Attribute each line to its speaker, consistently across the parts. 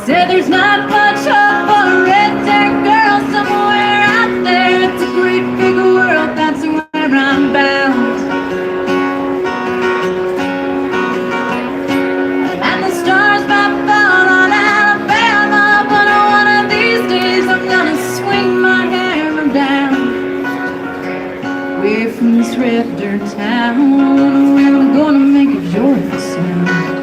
Speaker 1: Said there's not much of a red-haired girl somewhere out there. It's a great big world, that's where I'm bound. And the stars might fall on Alabama, but one of these days I'm gonna swing my hammer down. Away from this red dirt town, we're gonna make a joyful sound.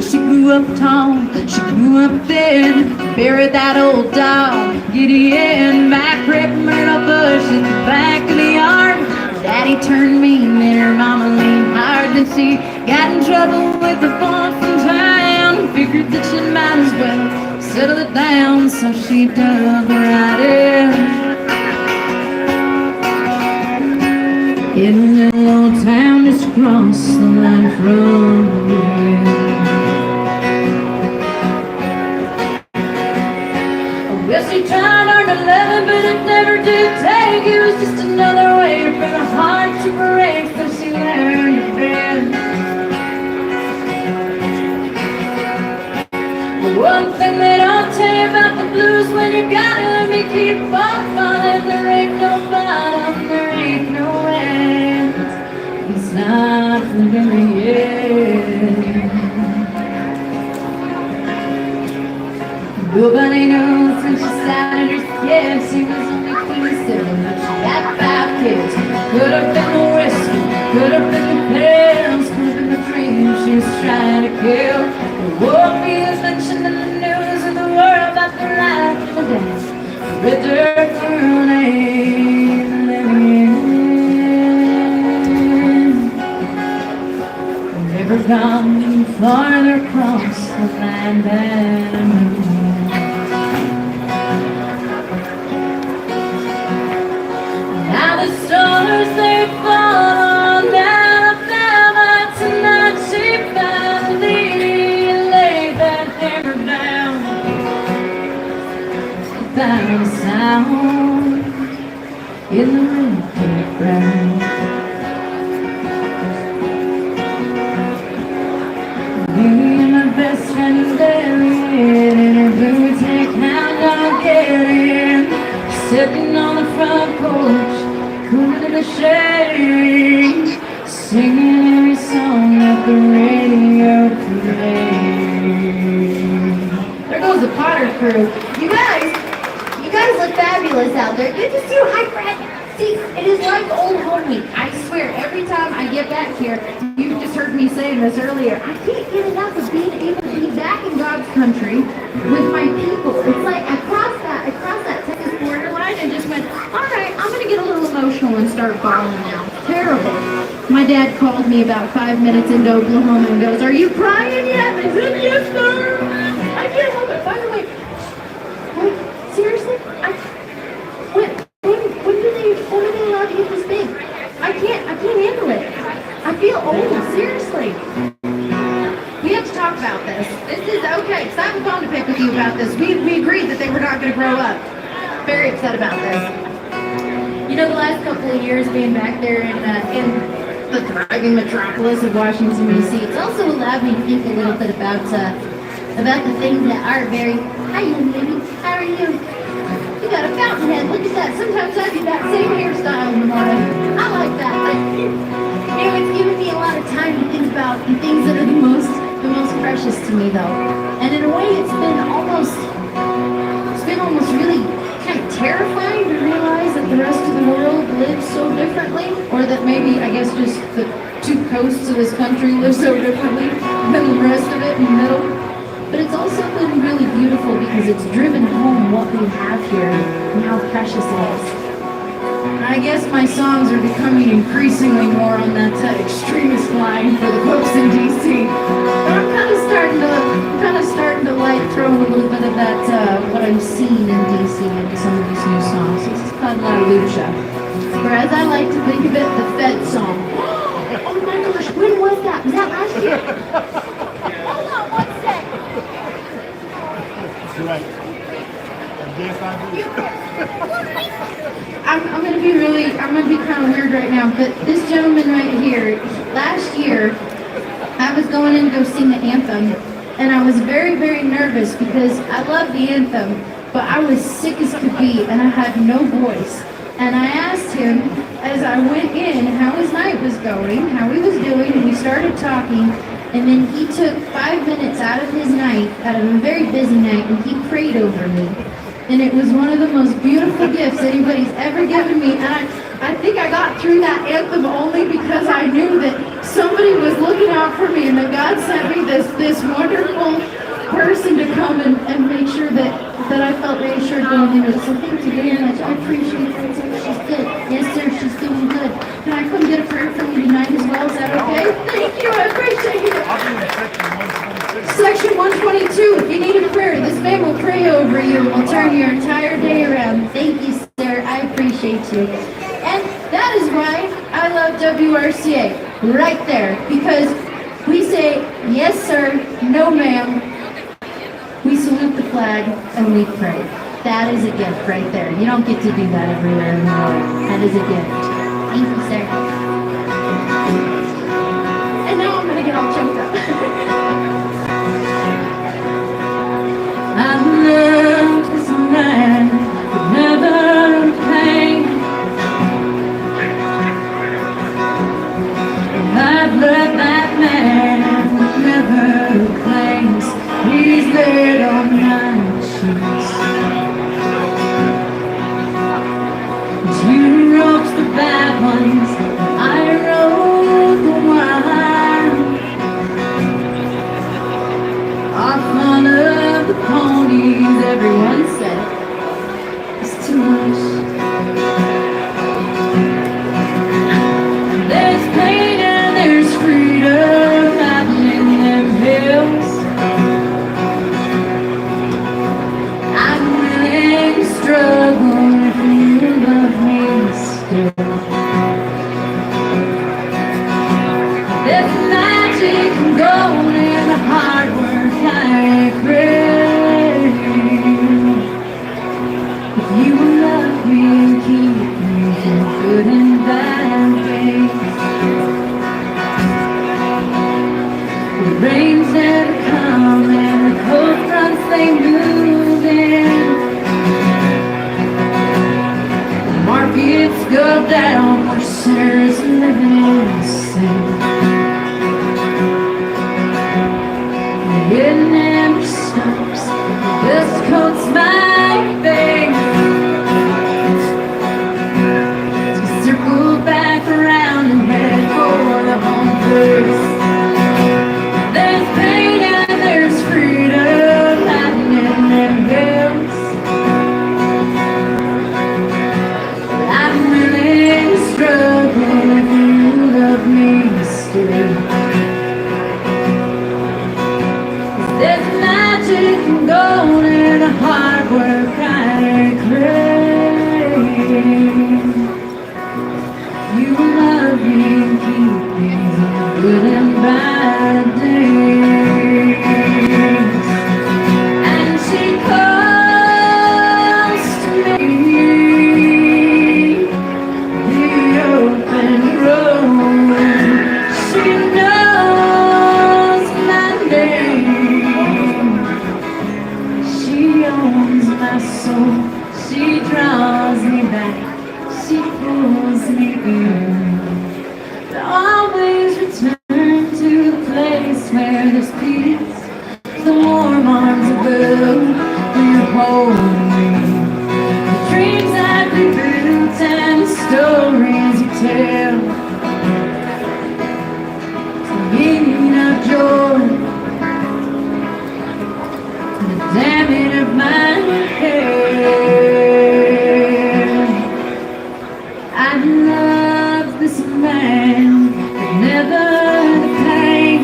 Speaker 1: She grew up tall, she grew up thin, buried that old dog, Gideon, back ripped myrtle bush at the back of the yard. Daddy turned mean and her mama leaned hard, then she got in trouble with the boss in town. Figured that she might as well settle it down, so she dug right in. In a little old town just across the line from here. Well, she tried hard to love it, but it never did take. It was just another way for the heart to break, so she learned to bend. But one thing they don't tell you about the blues, when you gotta let me keep on falling, there ain't no bottom, there ain't no end. It's not the very end. Nobody knows when she started her skin. She was only 27, but she had 5 kids. Could have been the whiskey, could have been the pills, could have been the dream she was trying to kill. There won't be as mentioned in the news in the world about the life and the death. The red dirt world ain't living. Never gone any farther across the land than the stars, they fall on Alabama. Tonight she finally laid that hammer down. Without a sound in the red ground. Me and my best friend Adrian in her boots, hey, count on getting, sitting on the front porch, cooling in the shade, singing every song that the radio played. There goes the Potter crew.
Speaker 2: You guys look fabulous out there. Good to see you. Hi, Fred. See, it is like old home week. I swear, every time I get back here, you just heard me saying this earlier, I can't get enough of being able to be back in God's country with my people. It's like I crossed that Texas border line and just went, all right, I'm going to get a little emotional and start bawling now. Terrible. My dad called me about 5 minutes into Oklahoma and goes, are you crying yet? I said, yes, sir. I can't help it. By the way, seriously? When are they allowed to get this big? I can't handle it. I feel old, seriously. We have to talk about this. This is okay, because I have a bone to pick with you about this. We agreed that they were not going to grow up. Very upset about this. You know, the last couple of years being back there in the thriving metropolis of Washington, D.C., it's also allowed me to think a little bit about the things that are very... Hi, young lady. How are you? You got a fountainhead. Look at that. Sometimes I do that same hairstyle in the morning. I like that. You know, it's given me a lot of time to think about the things that are the most precious to me, though. And in a way, it's been almost really kind of terrifying to realize that the rest of the world lives so differently, or that maybe, I guess, just the 2 coasts of this country live so differently than the rest of it in the middle. But it's also been really beautiful because it's driven home what we have here and how precious it is. I guess my songs are becoming increasingly more on that extremist line for the folks in D.C. But I'm kind of starting to like throw a little bit of that what I'm seeing in D.C. into some of these new songs. This is called La Lucha. Or as I like to think of it, the Fed song. Oh my gosh, when was that? Was that last year? Hold on one sec.
Speaker 3: You're right. Yes, I do.
Speaker 2: I'm gonna be kind of weird right now, but this gentleman right here, last year, I was going in to go sing the anthem, and I was very, very nervous because I love the anthem, but I was sick as could be, and I had no voice. And I asked him, as I went in, how his night was going, how he was doing, and we started talking, and then he took 5 minutes out of his night, out of a very busy night, and he prayed over me. And it was one of the most beautiful gifts anybody's ever given me, and I think I got through that anthem only because I knew that somebody was looking out for me and that God sent me this wonderful person to come and make sure that I felt reassured going into it. So thank you very much. I appreciate that. She's good. Yes, sir. She's doing good. Can I come get a prayer from you tonight as well? Is that okay? Thank you. I appreciate it.
Speaker 3: I'll be in section 122.
Speaker 2: Section 122. If you need a prayer, this man will pray over you and will turn your entire day around. Thank you, sir. I appreciate you. And that is why I love WRCA. Right there. Because we say, yes, sir, no, ma'am. We salute the flag and we pray. That is a gift right there. You don't get to do that everywhere in the world. That is a gift. Thank you, sir. And now I'm going to get all choked up.
Speaker 1: I love this man with never pain. I've loved that man with never claims. He's laid on my cheeks. You wrote the bad ones, I wrote the wine. Our fun of the ponies, everyone said, it's too much. There's pain and there's freedom happening in them hills. I'm willing to struggle if you love me still. There's magic and gold in the hard work I crave. If you love me and keep me from good and bad days. The rains never come and the cold fronts they move in. The markets go down where sinners living in sin. It never stops, just coats my face. To circle back around and head for the home place. There's pain and there's freedom happening in them hills. I'm willing to struggle if you love me still. There's magic and gold in the hard work I crave. You love me and keep me through good and bad days. And she calls to me the open road. She knows my name. She owns my soul. She draws me back. She pulls me in. But always return to the place where there's peace. The warm arms above where you hold me. The dreams that we built and the stories you tell. The meaning of joy. The damning of my head. I love this man, but never the pain.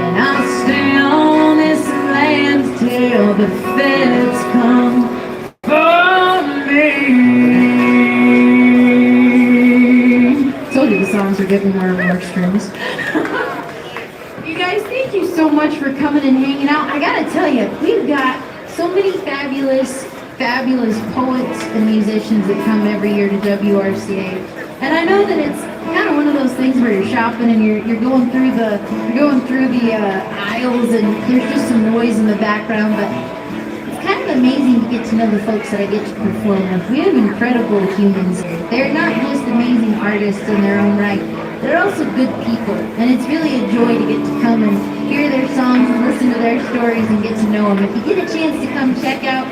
Speaker 1: And I'll stay on this land till the feds come for me. Told you the songs are getting more and more extremes. You guys, thank you so much for coming and hanging out. I gotta tell you, we've got so many fabulous
Speaker 2: fabulous poets and musicians that come every year to WRCA. And I know that it's kind of one of those things where you're shopping and you're going through the aisles and there's just some noise in the background, but it's kind of amazing to get to know the folks that I get to perform with. We have incredible humans here. They're not just amazing artists in their own right. They're also good people, and it's really a joy to get to come and hear their songs and listen to their stories and get to know them. If you get a chance to come check out,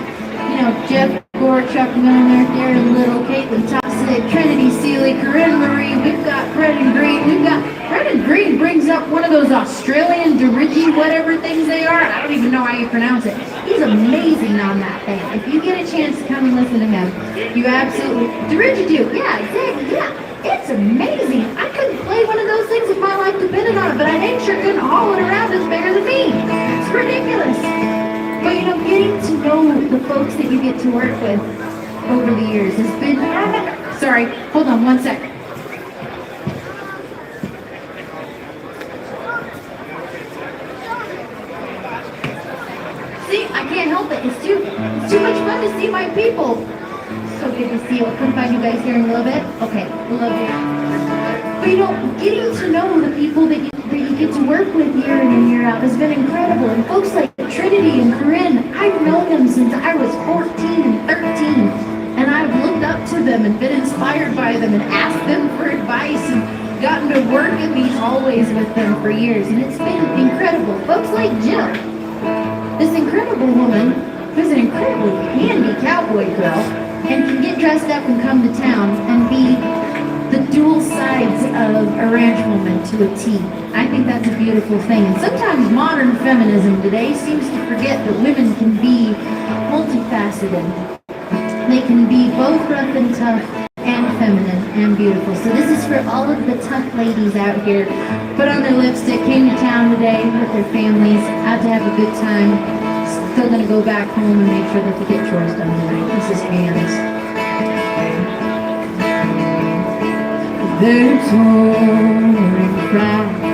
Speaker 2: Jeff, Gore, Chuck Milner, Darren Little, Caitlin Tossick, Trinity Seeley, Corinne Marie, we've got Brennan Green, Brennan Green brings up one of those Australian dirigi whatever things they are. I don't even know how you pronounce it. He's amazing on that thing. If you get a chance to come and listen to him, you absolutely, dirigido, yeah, exactly, yeah. It's amazing. I couldn't play one of those things if my life depended on it, but I dang sure couldn't haul it around as bigger than me. It's ridiculous. But getting to know the folks that you get to work with over the years has been, sorry, hold on one sec. See, I can't help it. It's too much fun to see my people. So good to see you. I'll come find you guys here in a little bit. Okay, we love you. But getting to know the people that you get to work with year in and year out has been incredible. And folks like Trinity and Corinne, I've known them since I was 14 and 13. And I've looked up to them and been inspired by them and asked them for advice and gotten to work in these hallways with them for years. And it's been incredible. Folks like Jill, this incredible woman who's an incredibly handy cowboy girl, and can get dressed up and come to town and be the dual sides of a ranch woman to a T. I think that's a beautiful thing. And sometimes modern feminism today seems to forget that women can be multifaceted. They can be both rough and tough and feminine and beautiful. So this is for all of the tough ladies out here. Put on their lipstick, came to town today with their families, out to have a good time. Still gonna go back home and make sure that they get chores done tonight. This is Anne's. They're torn and proud.